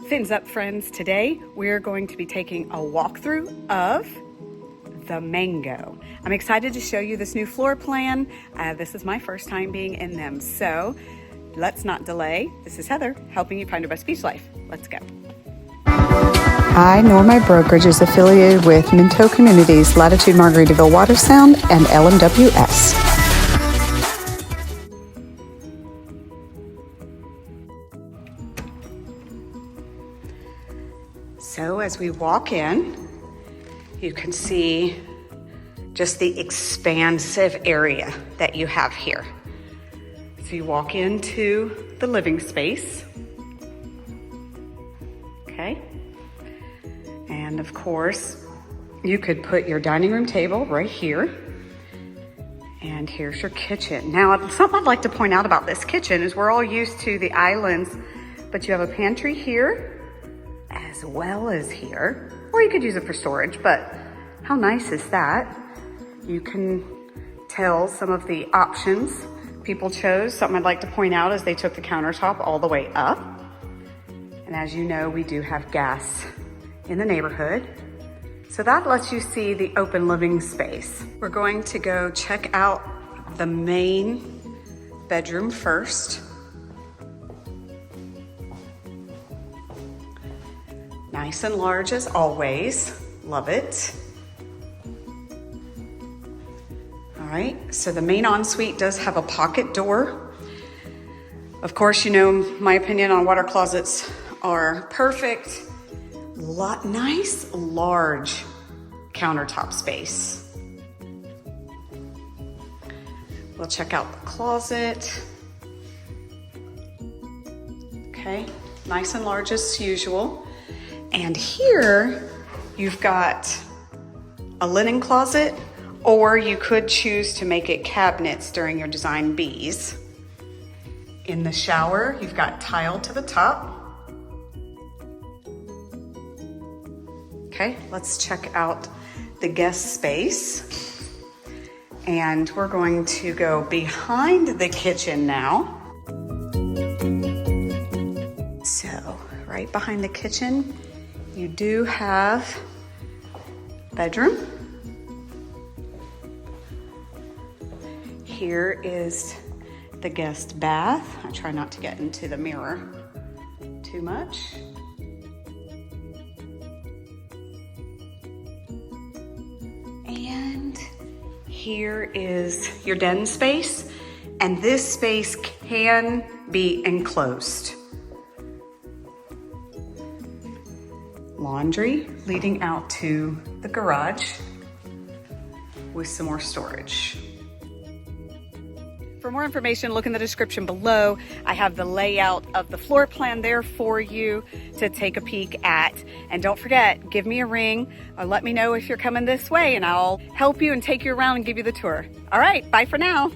Fins up, friends. Today we're going to be taking a walkthrough of the Mango. I'm excited to show you this new floor plan. This is my first time being in them, so let's not delay. This is Heather, helping you find your best beach life. Let's go. Hi, Norma Brokerage is affiliated with Minto Communities, Latitude Margaritaville Watersound, and LMWS. So as we walk in, you can see just the expansive area that you have here. So you walk into the living space, okay? And of course, you could put your dining room table right here. And here's your kitchen. Now, something I'd like to point out about this kitchen is we're all used to the islands, but you have a pantry here as well as here, or you could use it for storage, but how nice is that? You can tell some of the options people chose. Something I'd like to point out is they took the countertop all the way up. And as you know, we do have gas in the neighborhood. So that lets you see the open living space. We're going to go check out the main bedroom first. Nice and large as always, love it. All right, so the main ensuite does have a pocket door. Of course, you know my opinion on water closets are perfect. Nice, large countertop space. We'll check out the closet. Okay, nice and large as usual. And here you've got a linen closet, or you could choose to make it cabinets during your design Bs. In the shower, you've got tile to the top. Okay, let's check out the guest space. And we're going to go behind the kitchen now. So, right behind the kitchen, you do have bedroom. Here is the guest bath. I try not to get into the mirror too much. And here is your den space, and this space can be enclosed. Laundry leading out to the garage with some more storage. For more information, look in the description below. I have the layout of the floor plan there for you to take a peek at. And don't forget, give me a ring or let me know if you're coming this way, and I'll help you and take you around and give you the tour. All right, bye for now.